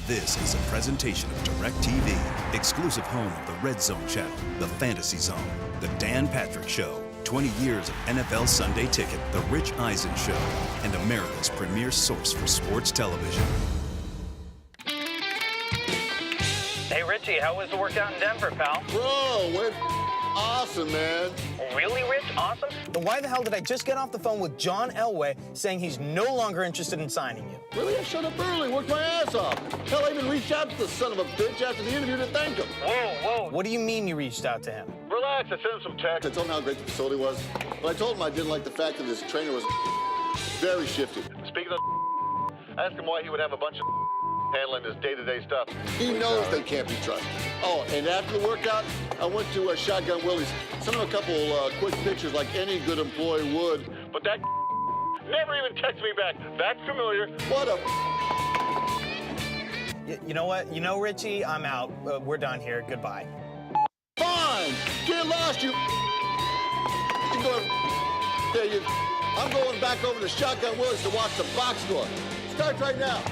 This is a presentation of DirecTV, exclusive home of the Red Zone channel, the Fantasy Zone, the Dan Patrick Show, 20 years of NFL Sunday Ticket, the Rich Eisen Show, and America's premier source for sports television. Hey, Richie, how was the workout in Denver, pal? Bro, went awesome, man. Really, Rich? Awesome? Then why the hell did I just get off the phone with John Elway saying he's no longer interested in signing you? Really? I showed up early, worked my ass off. Hell, I even reached out to the son of a bitch after the interview to thank him. Whoa. What do you mean you reached out to him? Relax, I sent him some text. I told him how great the facility was. But I told him I didn't like the fact that his trainer was very shifty. Speaking of I asked him why he would have a bunch of handling his day-to-day stuff. He knows they can't be trusted. Oh, and after the workout, I went to Shotgun Willie's. Sent him a couple quick pictures like any good employee would. But that never even texted me back. That's familiar. What a You know what? You know, Richie, I'm out. We're done here. Goodbye. Fine. Get lost, you. You going there? I'm going back over to Shotgun Willie's to watch the box score. Starts right now.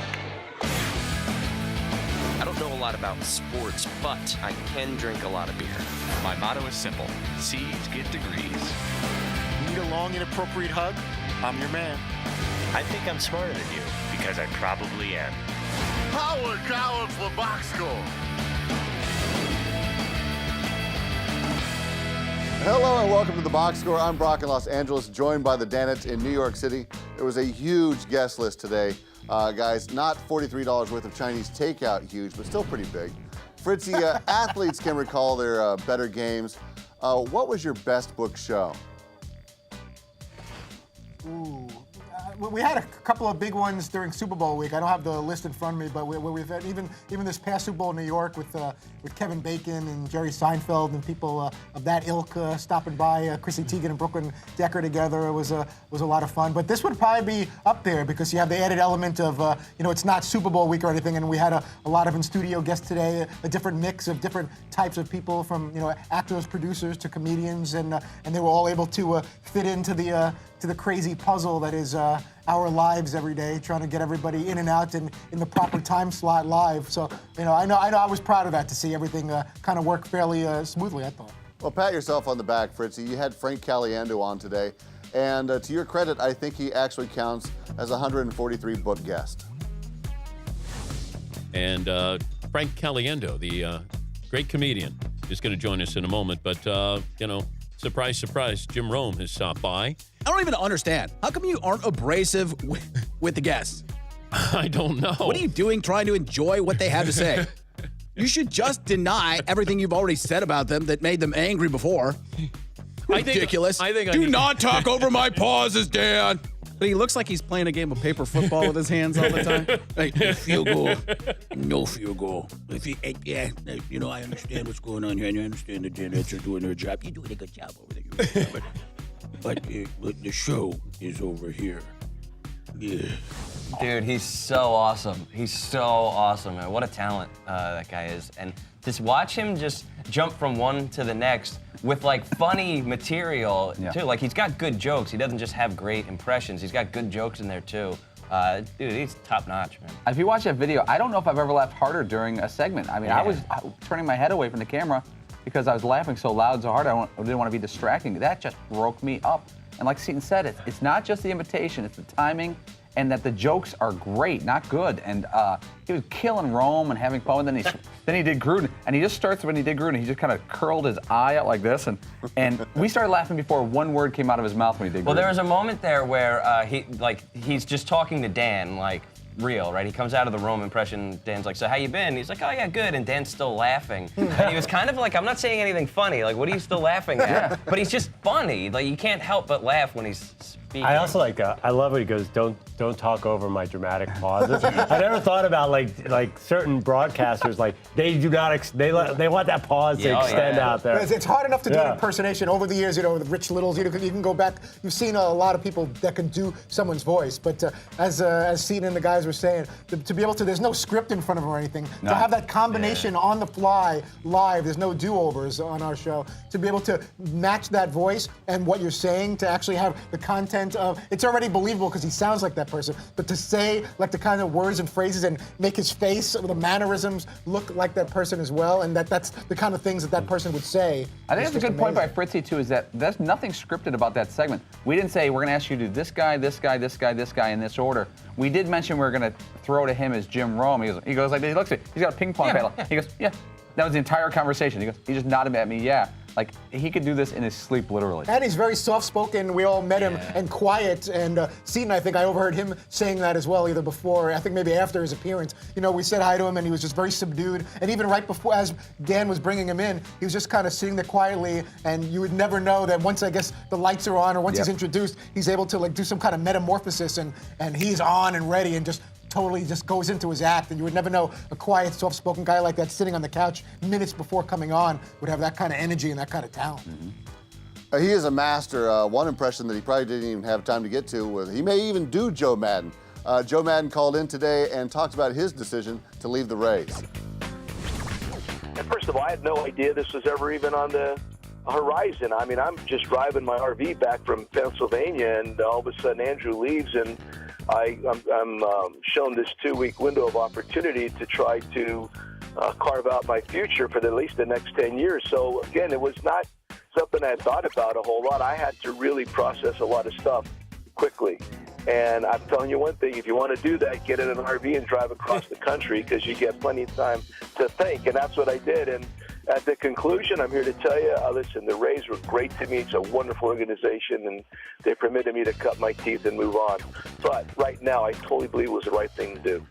I don't know a lot about sports, but I can drink a lot of beer. My motto is simple: C's get degrees. Need a long, inappropriate hug? I'm your man. I think I'm smarter than you because I probably am. Power College for box score. Hello and welcome to the Box Score. I'm Brock in Los Angeles, joined by the Danettes in New York City. There was a huge guest list today. Guys, not $43 worth of Chinese takeout huge, but still pretty big. Fritzy, athletes can recall their better games. What was your best book show? Ooh. We had a couple of big ones during Super Bowl week. I don't have the list in front of me, but we've had even this past Super Bowl in New York with Kevin Bacon and Jerry Seinfeld and people of that ilk stopping by. Chrissy Teigen and Brooklyn Decker together was a lot of fun. But this would probably be up there because you have the added element of it's not Super Bowl week or anything, and we had a lot of in-studio guests today, a different mix of different types of people from actors, producers to comedians, and they were all able to fit into the crazy puzzle that is our lives every day, trying to get everybody in and out and in the proper time slot live. So, I know I was proud of that, to see everything kind of work fairly smoothly, I thought. Well, pat yourself on the back, Fritzy. You had Frank Caliendo on today, and to your credit, I think he actually counts as a 143 book guest. And Frank Caliendo, the great comedian, is going to join us in a moment. But, surprise, surprise, Jim Rome has stopped by. I don't even understand. How come you aren't abrasive with the guests? I don't know. What are you doing trying to enjoy what they have to say? You should just deny everything you've already said about them that made them angry before. Ridiculous. Do not talk over my pauses, Dan. But he looks like he's playing a game of paper football with his hands all the time. Like, field goal, no field goal. I understand what's going on here, and I understand the Danettes are doing their job. You're doing a good job over there. But the show is over here. Yeah. Dude, he's so awesome. He's so awesome, man. What a talent that guy is. And just watch him just jump from one to the next with funny material too. Like, he's got good jokes. He doesn't just have great impressions. He's got good jokes in there too. Dude, he's top notch, man. If you watch that video, I don't know if I've ever laughed harder during a segment. I mean, I was turning my head away from the camera because I was laughing so loud, so hard, I didn't want to be distracting. That just broke me up. And like Seton said, it's not just the imitation, it's the timing, and that the jokes are great, not good. And he was killing Rome and having fun. And then he did Gruden, and he just starts when he did Gruden. He just kind of curled his eye out like this, and we started laughing before one word came out of his mouth when he did Gruden. Well, there was a moment there where he's just talking to Dan real, right? He comes out of the Rome impression. Dan's like, "So how you been?" He's like, "Oh yeah, good." And Dan's still laughing, and he was kind of like, "I'm not saying anything funny. Like, what are you still laughing at?" Yeah. But he's just funny. Like, you can't help but laugh when he's speaking. I also like that. I love when he goes, "Don't talk over my dramatic pauses." I never thought about like certain broadcasters, like they do not they want that pause to extend out there. It's hard enough to do an impersonation over the years. With Rich Littles, you can go back. You've seen a lot of people that can do someone's voice, but as Seton and the guys were saying, to be able to, there's no script in front of them or anything. No. To have that combination on the fly, live, there's no do-overs on our show. To be able to match that voice and what you're saying, to actually have the context content of, it's already believable because he sounds like that person, but to say like the kind of words and phrases and make his face, the mannerisms look like that person as well, and that's the kind of things that person would say. I think that's a good point by Fritzy too, is that there's nothing scripted about that segment. We didn't say we're going to ask you to do this guy, this guy, this guy, this guy in this order. We did mention we're going to throw to him as Jim Rome. He goes like this. He looks at, he's got a ping pong paddle. He goes, yeah. That was the entire conversation. He just nodded at me, yeah. Like, he could do this in his sleep, literally. And he's very soft-spoken. We all met him, and quiet. And Seton, I think I overheard him saying that as well, either before, I think maybe after his appearance. You know, we said hi to him, and he was just very subdued. And even right before, as Dan was bringing him in, he was just kind of sitting there quietly, and you would never know that once, I guess, the lights are on, or once he's introduced, he's able to, like, do some kind of metamorphosis, and he's on and ready, and just totally just goes into his act, and you would never know a quiet, soft-spoken guy like that sitting on the couch minutes before coming on would have that kind of energy and that kind of talent. He is a master. One impression that he probably didn't even have time to get to was he may even do Joe Madden. Joe Madden called in today and talked about his decision to leave the Rays. And first of all, I had no idea this was ever even on the horizon. I mean, I'm just driving my RV back from Pennsylvania, and all of a sudden Andrew leaves, and I'm shown this 2-week window of opportunity to try to carve out my future for at least the next 10 years. So, again, it was not something I had thought about a whole lot. I had to really process a lot of stuff quickly. And I'm telling you one thing, if you want to do that, get in an RV and drive across the country because you get plenty of time to think. And that's what I did. And at the conclusion, I'm here to tell you, listen, the Rays were great to me. It's a wonderful organization, and they permitted me to cut my teeth and move on. But right now, I totally believe it was the right thing to do.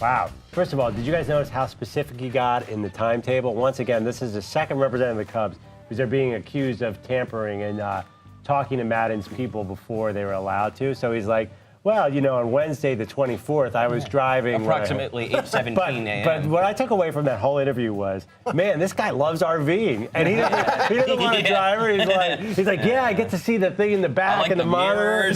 Wow. First of all, did you guys notice how specific he got in the timetable? Once again, this is the second representative of the Cubs because they're being accused of tampering and talking to Madden's people before they were allowed to. So he's like, well, you know, on Wednesday, the 24th, I was driving. Approximately 8:17 a.m. But what I took away from that whole interview was, man, this guy loves RVing. And he doesn't want a driver. He's like, yeah, I get to see the thing in the back and the monitor.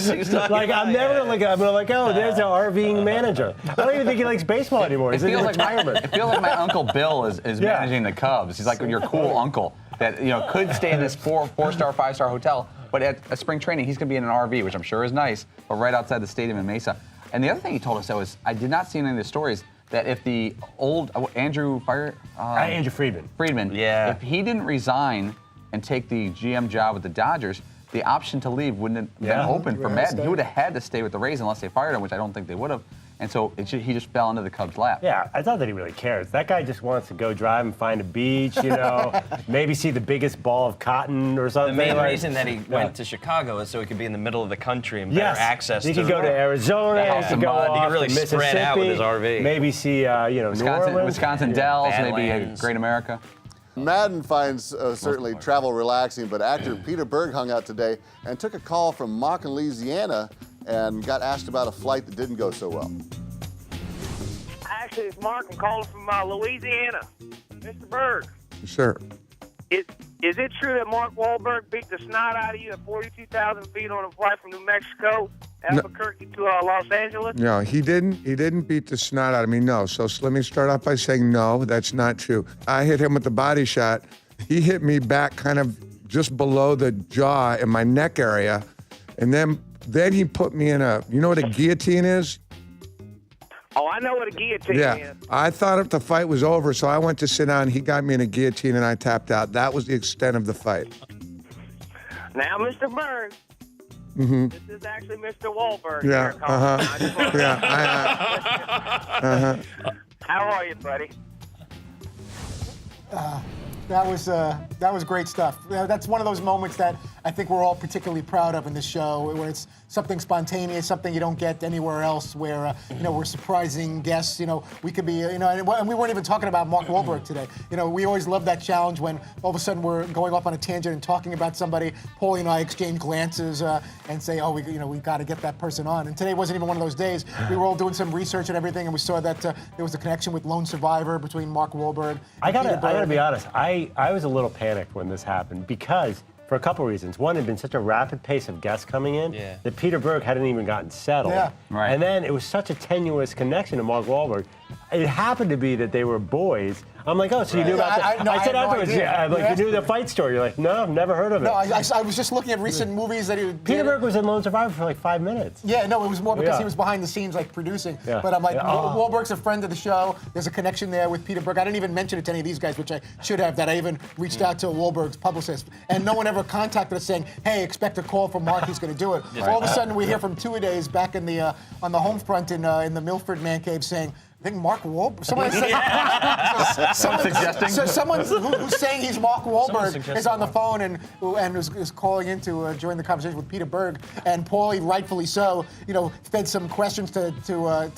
Like, I'm never going to like, oh, there's an RVing manager. I don't even think he likes baseball anymore. He's in retirement. It feels like my Uncle Bill is managing the Cubs. He's like your cool uncle that, you know, could stay in this four-star, five-star hotel. But at spring training, he's going to be in an RV, which I'm sure is nice, but right outside the stadium in Mesa. And the other thing he told us, though, is I did not see any of the stories that if the old Andrew Friedman, if he didn't resign and take the GM job with the Dodgers, the option to leave wouldn't have been open for Madden. He would have had to stay with the Rays unless they fired him, which I don't think they would have. And so he just fell into the Cubs' lap. Yeah, I thought that he really cares. That guy just wants to go drive and find a beach, you know, maybe see the biggest ball of cotton or something. The main reason that he went to Chicago is so he could be in the middle of the country and better access to he could go to Arizona, he could go off he could really to spread out with his RV. Maybe see, Wisconsin Dells, maybe a Great America. Madden finds certainly travel relaxing, but actor Peter Berg hung out today and took a call from Mock, Louisiana, and got asked about a flight that didn't go so well. Actually, it's Mark. I'm calling from Louisiana. Mr. Berg. Sure. Is it true that Mark Wahlberg beat the snot out of you at 42,000 feet on a flight from New Mexico, Albuquerque to Los Angeles? No, he didn't. He didn't beat the snot out of me. No. So let me start off by saying no, that's not true. I hit him with the body shot. He hit me back kind of just below the jaw in my neck area, and then he put me in you know what a guillotine is? Oh, I know what a guillotine is. I thought if the fight was over, so I went to sit down. He got me in a guillotine, and I tapped out. That was the extent of the fight. Now, Mr. Berg, this is actually Mr. Wahlberg. Yeah, How are you, buddy? That was great stuff. That's one of those moments that I think we're all particularly proud of in this show, where it's something spontaneous, something you don't get anywhere else, where we're surprising guests. We could be, and we weren't even talking about Mark Wahlberg today. We always love that challenge when all of a sudden we're going off on a tangent and talking about somebody. Paulie and I exchange glances and say, oh, we got to get that person on. And today wasn't even one of those days. We were all doing some research and everything, and we saw that there was a connection with Lone Survivor between Mark Wahlberg and I gotta be honest. I was a little panicked when this happened because, for a couple reasons. One, it had been such a rapid pace of guests coming in that Peter Berg hadn't even gotten settled. Yeah. Right. And then it was such a tenuous connection to Mark Wahlberg. it happened to be that they were boys. I'm like, oh, so you knew about that? I said afterwards, you knew the fight story. You're like, no, never heard of it. No, I was just looking at recent movies that he did. Peter Berg was in Lone Survivor for like 5 minutes. Yeah, no, it was more because he was behind the scenes, like producing. Yeah. But I'm like, Wahlberg's a friend of the show. There's a connection there with Peter Berg. I didn't even mention it to any of these guys, which I should have. That I even reached out to Wahlberg's publicist, and no one ever contacted us saying, "Hey, expect a call from Mark. He's going to do it." All of a sudden, we hear from Two-A-Days back in the on the home front in the Milford Man Cave saying, I think Mark Wahlberg. Someone suggesting. So someone who's saying he's Mark Wahlberg is on the phone and is calling in to join the conversation with Peter Berg. And Paulie, rightfully so, fed some questions to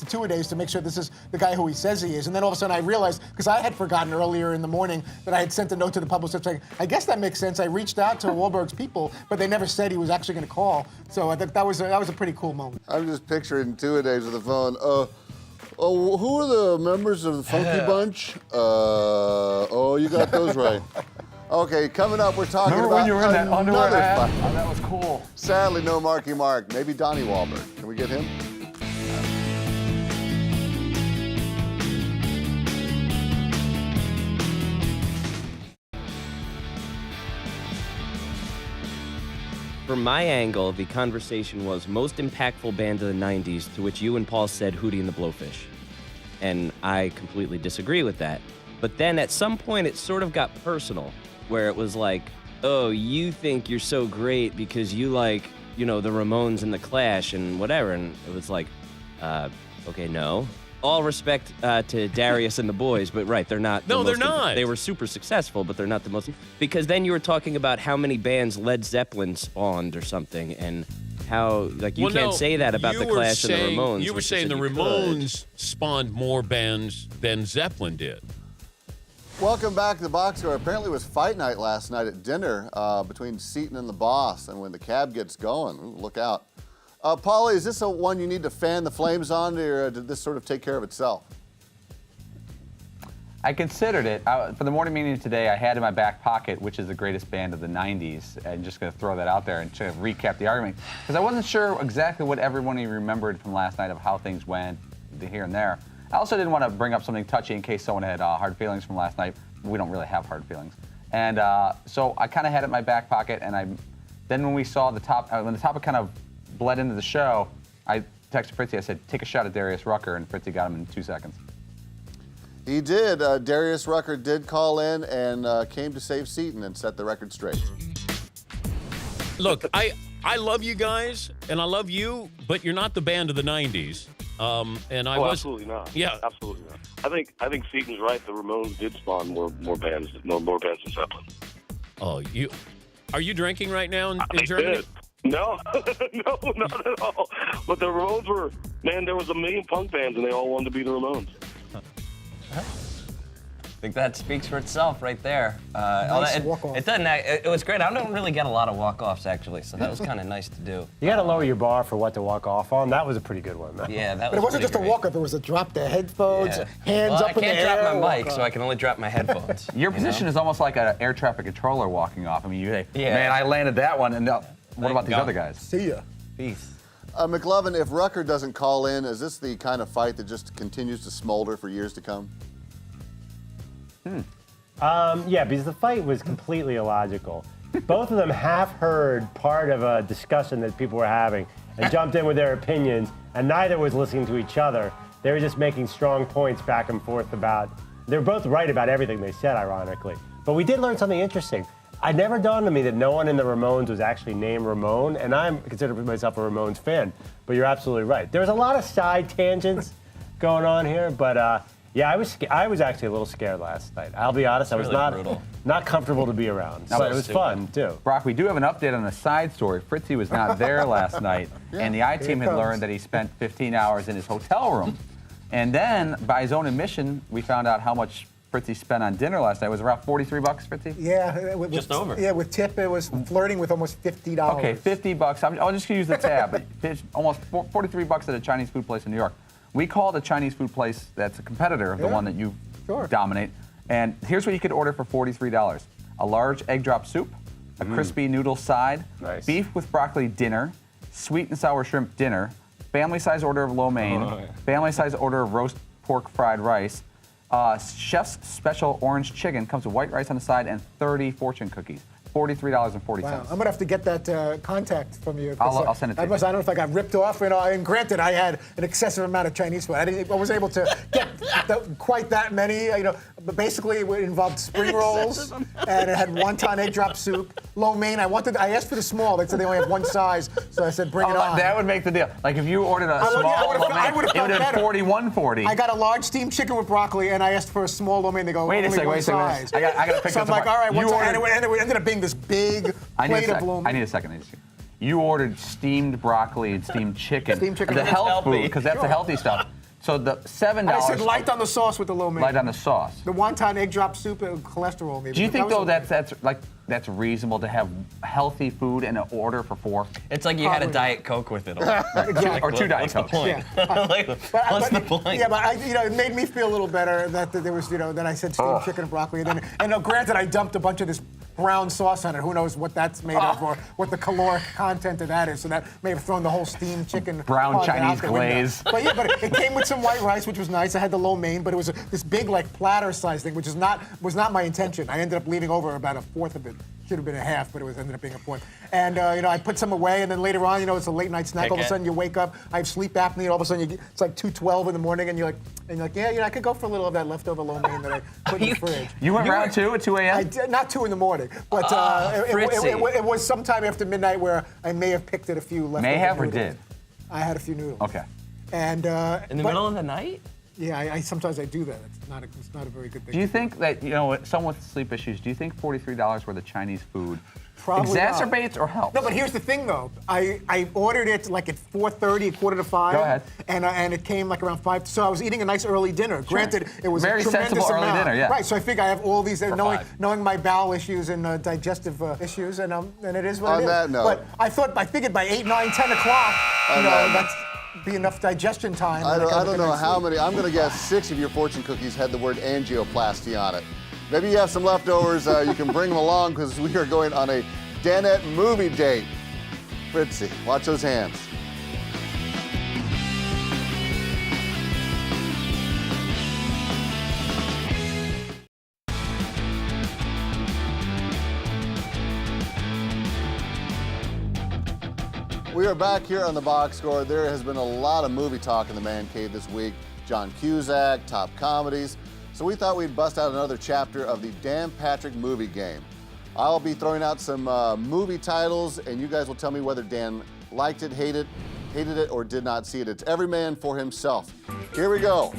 Two-A-Days to make sure this is the guy who he says he is. And then all of a sudden I realized, because I had forgotten earlier in the morning that I had sent a note to the publicist saying, I guess that makes sense. I reached out to Wahlberg's people, but they never said he was actually going to call. So I think that was a pretty cool moment. I'm just picturing Two-A-Days with the phone. Oh, who are the members of the Funky Bunch? You got those right. Okay, coming up, we're talking Remember about when you were in that underwear ad? fight. Oh, that was cool. Sadly, no Marky Mark. Maybe Donnie Wahlberg. Can we get him? From my angle, the conversation was most impactful band of the 90s, to which you and Paul said Hootie and the Blowfish. And I completely disagree with that. But then at some point it sort of got personal, where it was like, oh, you think you're so great because you like, the Ramones and the Clash and whatever. And it was like, okay, no. All respect to Darius and the boys, but right, they're not. No, they're not. They were super successful, but they're not the most. Because then you were talking about how many bands Led Zeppelin spawned or something, and how you can't say that about the Clash and the Ramones. You were saying the Ramones spawned more bands than Zeppelin did. Welcome back to the box score. Apparently it was fight night last night at dinner between Seton and the boss, and when the cab gets going, look out. Paulie, is this one you need to fan the flames on, or did this sort of take care of itself? I considered it. For the morning meeting today, I had in my back pocket, which is the greatest band of the 90s. I'm just going to throw that out there and to recap the argument. Because I wasn't sure exactly what everyone remembered from last night of how things went here and there. I also didn't want to bring up something touchy in case someone had hard feelings from last night. We don't really have hard feelings. And so I kind of had it in my back pocket. And then when we saw the when the topic kind of bled into the show, I texted Fritzy. I said, take a shot at Darius Rucker, and Fritzy got him in 2 seconds. He did. Darius Rucker did call in and came to save Seton and set the record straight. Look, I love you guys, and I love you, but you're not the band of the 90s. Absolutely not. Yeah, absolutely not. I think Seton's right. The Ramones did spawn more bands than Zeppelin. Oh, are you drinking right now in Germany? Did. No, no, not at all. But the Ramones there was a million punk bands, and they all wanted to be the Ramones. I think that speaks for itself right there. It was great. I don't really get a lot of walk-offs, actually, so that was kind of nice to do. You got to lower your bar for what to walk off on. That was a pretty good one, though. Yeah, that was. But it wasn't just great. a walk-off. It was a drop the headphones, hands up in the air. I can't drop my mic, so I can only drop my headphones. Your position is almost like an air traffic controller walking off. I mean, you say, man, I landed that one, and what about these other guys? See ya. Peace. McLovin, if Rucker doesn't call in, is this the kind of fight that just continues to smolder for years to come? Yeah, because the fight was completely illogical. Both of them half heard part of a discussion that people were having and jumped in with their opinions, and neither was listening to each other. They were just making strong points back and forth about. They were both right about everything they said, ironically. But we did learn something interesting. It never dawned on me that no one in the Ramones was actually named Ramon, and I consider myself a Ramones fan. But you're absolutely right. There was a lot of side tangents going on here, but yeah, I was actually a little scared last night. I'll be honest, I was not comfortable to be around. But it was fun too. Brock, we do have an update on a side story. Fritzy was not there last night, and the I-Team had learned that he spent 15 hours in his hotel room. And then, by his own admission, we found out how much Fritzy spent on dinner last night. It was around $43, Fritzy? Yeah. Just over. Yeah, with tip, it was flirting with almost $50. Okay, $50. I'll just use the tab. It's almost $43 at a Chinese food place in New York. We called a Chinese food place that's a competitor of the one that you dominate. And here's what you could order for $43. A large egg drop soup, a crispy noodle side, beef with broccoli dinner, sweet and sour shrimp dinner, family size order of lo mein, family size order of roast pork fried rice. Chef's special orange chicken comes with white rice on the side and 30 fortune cookies. $43.40. Wow, I'm gonna have to get that contact from you. I'll send it to you. I don't know if I got ripped off. And granted, I had an excessive amount of Chinese food. I wasn't able to get quite that many. But basically it involved spring rolls, and it had wonton egg drop soup, lo mein. I asked for the small. They said they only have one size, so I said bring it on. That would make the deal. Like if you ordered a small lo mein, it would have been $41.40. I got a large steamed chicken with broccoli, and I asked for a small lo mein. They go, wait a second. I got to pick so this I'm like, all right, apart. and it ended up being this big plate of lo mein. I need a second. You ordered steamed broccoli and steamed chicken. Steamed chicken. The That's health healthy. food, because that's the healthy stuff. So the $7. I said light on the sauce with the lo mein. Light on the sauce. The wonton egg drop soup and cholesterol maybe. Do you think though that's reasonable to have healthy food and an order for 4? It's like you had a Diet Coke with it. Or 2 Diet Cokes. What's the point? Yeah, but it made me feel a little better that there was, that I said steamed chicken and broccoli, and granted, I dumped a bunch of this brown sauce on it. Who knows what that's made of or what the caloric content of that is? So that may have thrown the whole steamed chicken. Brown Chinese glaze. But it came with some white rice, which was nice. I had the lo mein, but it was this big platter-sized thing, which was not my intention. I ended up leaving over about a fourth of it. Should have been a half, but it ended up being a fourth. And I put some away, and then later on, it's a late night snack. All of a sudden, you wake up. I have sleep apnea. And all of a sudden, it's like 2:12 in the morning, and you're like, yeah, I could go for a little of that leftover lo mein that I put in the fridge. You went round 2 at 2 a.m. I did, not 2 in the morning, but it was sometime after midnight where I may have picked at a few leftover. May have noodles. or did? I had a few noodles. Okay. And in the middle of the night? Yeah, I sometimes I do that. It's not a very good thing. Do you think that someone with sleep issues? Do you think $43 worth of Chinese food Probably exacerbates or helps? No, but here's the thing, though. I ordered it like at 4:30, 4:45. Go ahead. And it came like around 5. So I was eating a nice early dinner. Sure. Granted, it was Very a tremendous sensible early amount. dinner, yeah. Right. So I figure I have all these, For knowing my bowel issues and digestive issues, and it is what On it is. that note. But I figured by 8, 9, 10 o'clock, that's be enough digestion time. I don't know how many. I'm going to guess 6 of your fortune cookies had the word angioplasty on it. Maybe you have some leftovers. You can bring them along because we are going on a Danette movie date. Fritzy, watch those hands. We are back here on the Box Score. There has been a lot of movie talk in the Man Cave this week. John Cusack, top comedies. So we thought we'd bust out another chapter of the Dan Patrick movie game. I'll be throwing out some movie titles, and you guys will tell me whether Dan liked it, hated it, or did not see it. It's every man for himself. Here we go.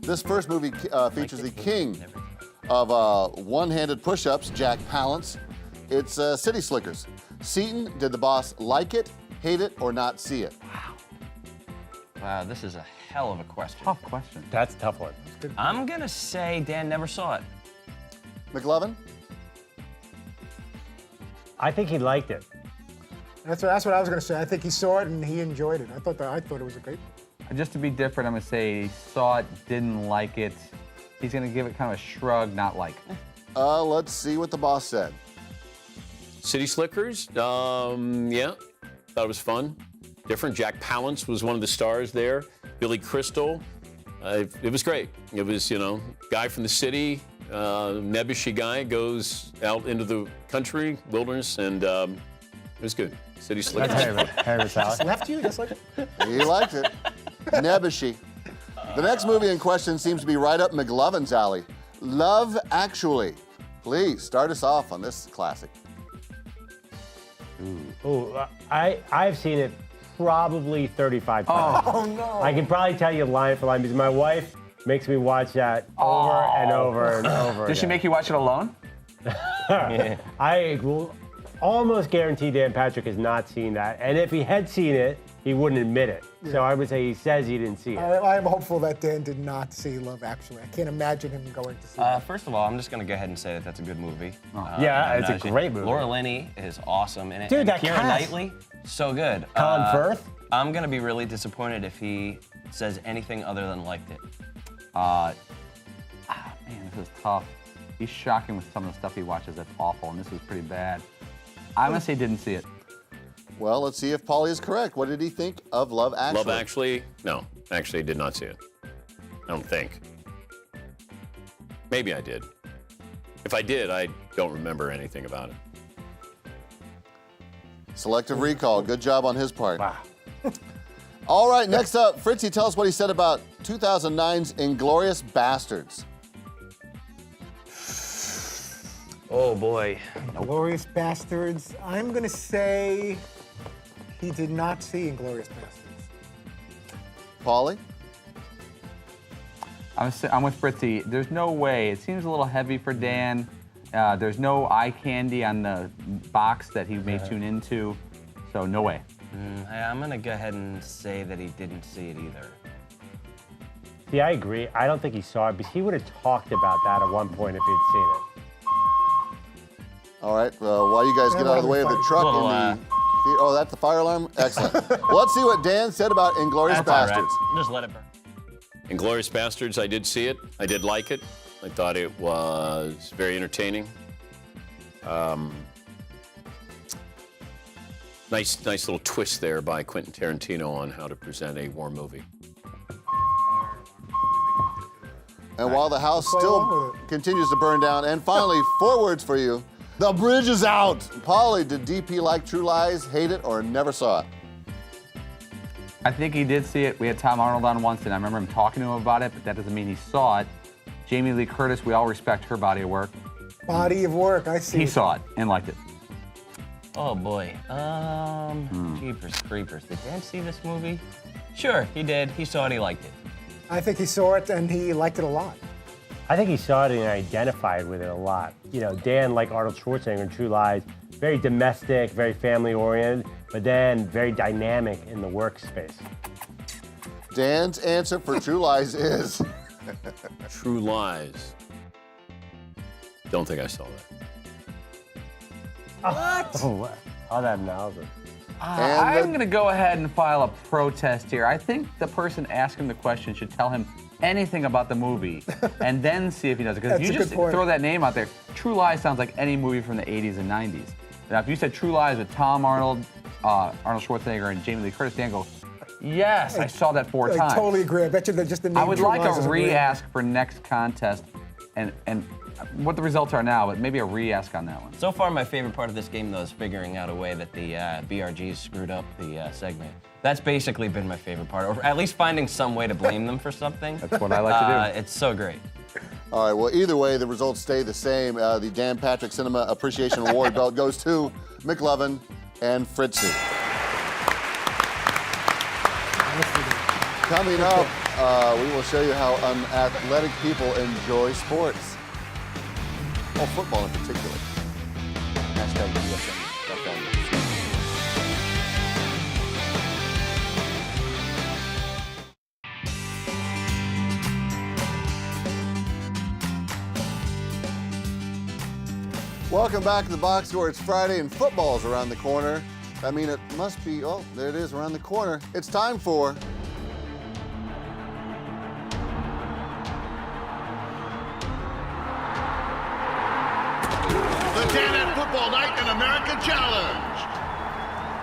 This first movie features the king of one-handed push-ups, Jack Palance. It's City Slickers. Seaton, did the boss like it, hate it, or not see it? Wow, this is a hell of a question. Tough question. That's a tough one. I'm going to say Dan never saw it. McLovin? I think he liked it. That's what I was going to say. I think he saw it and he enjoyed it. I thought it was a great. Just to be different, I'm going to say he saw it, didn't like it. He's going to give it kind of a shrug, not like. Let's see what the boss said. City Slickers, yeah, thought it was fun. Different. Jack Palance was one of the stars there. Billy Crystal, it was great. It was, guy from the city, nebbishy guy, goes out into the country, wilderness, and it was good. City Slickers. Just left you, just like it. He liked it. Nebbishy. The next movie in question seems to be right up McLovin's alley. Love Actually. Please start us off on this classic. I've seen it probably 35 times. Oh, no. I can probably tell you line for line because my wife makes me watch that over and over and over. Does she make you watch it alone? Yeah. I will almost guarantee Dan Patrick has not seen that. And if he had seen it, he wouldn't admit it. Yeah. So I would say he says he didn't see it. I am hopeful that Dan did not see Love Actually. I can't imagine him going to see it. First of all, I'm just going to go ahead and say that that's a good movie. Yeah, it's a great movie. Laura Linney is awesome in it. Dude, and that Keira cast. Knightley, so good. Colin Firth? I'm going to be really disappointed if he says anything other than liked it. Man, this is tough. He's shocking with some of the stuff he watches. That's awful, and this is pretty bad. I'm going to say didn't see it. Well, let's see if Paulie is correct. What did he think of Love Actually? Love Actually? No, actually did not see it. I don't think. Maybe I did. If I did, I don't remember anything about it. Selective recall. Good job on his part. Wow. All right, next up, Fritzy, tell us what he said about 2009's Inglourious Bastards. Oh, boy. Inglourious Bastards. I'm going to say he did not see Inglourious Bastards. Paulie? I'm with Fritzy. There's no way. It seems a little heavy for Dan. There's no eye candy on the box that he may tune into, so no way. I'm going to go ahead and say that he didn't see it either. Yeah, I agree. I don't think he saw it, because he would have talked about that at one point if he'd seen it. All right, while you guys get out of the way of the truck in the... Oh, that's the fire alarm? Excellent. Well, let's see what Dan said about Inglourious Bastards. Right. Just let it burn. Inglourious Bastards, I did see it. I did like it. I thought it was very entertaining. Nice little twist there by Quentin Tarantino on how to present a war movie. And while the house still continues to burn down, and finally, 4 words for you. The bridge is out. Paulie, did DP like True Lies, hate it, or never saw it? I think he did see it. We had Tom Arnold on once, and I remember him talking to him about it, but that doesn't mean he saw it. Jamie Lee Curtis, we all respect her body of work. Body of work, I see. He saw it and liked it. Oh, boy. Jeepers creepers. Did Dan see this movie? Sure, he did. He saw it, he liked it. I think he saw it, and he liked it a lot. I think he saw it and identified with it a lot. You know, Dan, like Arnold Schwarzenegger in True Lies, very domestic, very family-oriented, but then very dynamic in the workspace. Dan's answer for True Lies is... True Lies. Don't think I saw that. What? Oh, that analysis. I'm going to go ahead and file a protest here. I think the person asking the question should tell him anything about the movie and then see if he does it. Because if you just throw that name out there, True Lies sounds like any movie from the 80s and 90s. Now, if you said True Lies with Tom Arnold, Arnold Schwarzenegger, and Jamie Lee Curtis, Dan goes, yes, I saw that 4 times. I totally agree. I bet you that just the name I would True like Lies a re-ask for next contest, and what the results are now, but maybe a re-ask on that one. So far, my favorite part of this game, though, is figuring out a way that the BRGs screwed up the segment. That's basically been my favorite part, or at least finding some way to blame them for something. That's what I like to do. It's so great. All right, well, either way, the results stay the same. The Dan Patrick Cinema Appreciation Award belt goes to McLovin and Fritzy. Coming up, we will show you how unathletic people enjoy sports. Well, football in particular. Hashtag USM. Welcome back to the box score. It's Friday and football's around the corner. I mean, it must be, oh, there it is around the corner. It's time for the Dan Football Night in America Challenge.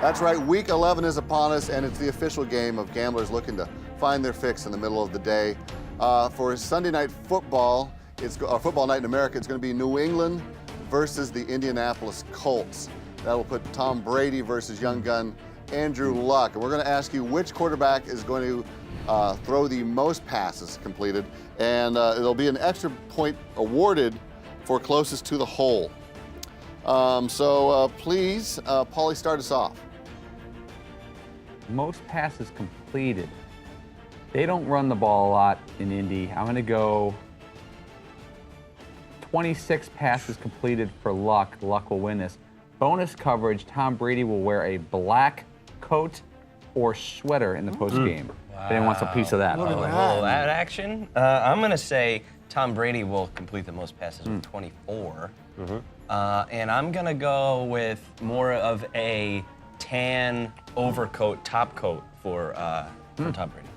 That's right, week 11 is upon us, and it's the official game of gamblers looking to find their fix in the middle of the day. For Sunday night football, football night in America, it's going to be New England versus the Indianapolis Colts. That'll put Tom Brady versus young gun Andrew Luck. And we're going to ask you which quarterback is going to throw the most passes completed, and there'll be an extra point awarded for closest to the hole. Please, Paulie, start us off. Most passes completed. They don't run the ball a lot in Indy. I'm going to go 26 passes completed for Luck. Luck will win this. Bonus coverage, Tom Brady will wear a black coat or sweater in the postgame. If anyone wants a piece of that. That action? I'm going to say Tom Brady will complete the most passes with 24. And I'm going to go with more of a tan overcoat, top coat for Tom Brady.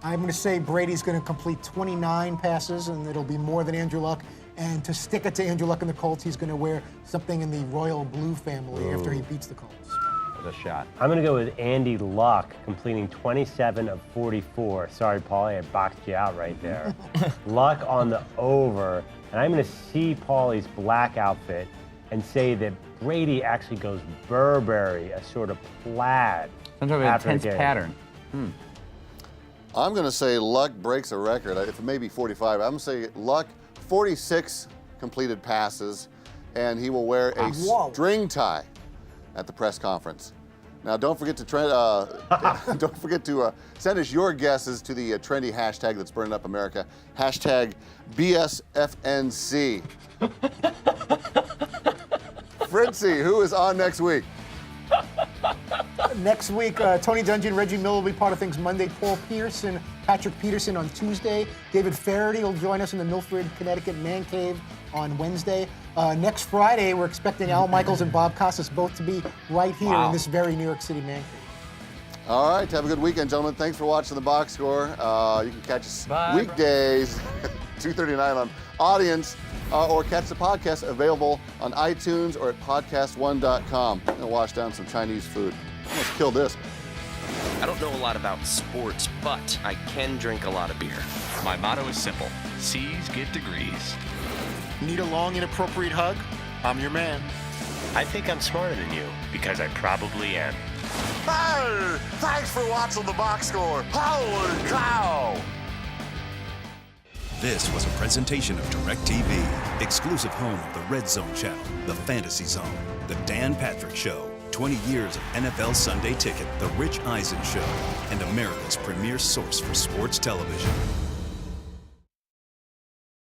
I'm going to say Brady's going to complete 29 passes, and it'll be more than Andrew Luck. And to stick it to Andrew Luck and the Colts, he's going to wear something in the royal blue family after he beats the Colts. the shot. I'm going to go with Andy Luck, completing 27 of 44. Sorry, Paulie, I boxed you out right there. Luck on the over. And I'm going to see Paulie's black outfit and say that Brady actually goes Burberry, a sort of plaid. Some sort of intense pattern. I'm going to say Luck breaks a record. If it may be 45, I'm going to say Luck 46 completed passes, and he will wear a string tie at the press conference. Now, don't forget to send us your guesses to the trendy hashtag that's burning up America, hashtag BSFNC. Fritzy, who is on next week? Next week, Tony Dungy and Reggie Miller will be part of things Monday. Paul Peterson, Patrick Peterson on Tuesday. David Faraday will join us in the Milford, Connecticut Man Cave on Wednesday. Next Friday, we're expecting Al Michaels and Bob Costas both to be right here in this very New York City Man Cave. All right, have a good weekend, gentlemen. Thanks for watching The Box Score. You can catch us weekdays, 2:39 on Audience, or catch the podcast available on iTunes or at podcast1.com. I'm gonna wash down some Chinese food. Almost killed this. I don't know a lot about sports, but I can drink a lot of beer. My motto is simple. C's get degrees. Need a long, inappropriate hug? I'm your man. I think I'm smarter than you, because I probably am. Hey, thanks for watching The Box Score. Holy cow! This was a presentation of DirecTV, exclusive home of the Red Zone channel, the Fantasy Zone, the Dan Patrick Show, 20 years of NFL Sunday Ticket, the Rich Eisen Show, and America's premier source for sports television.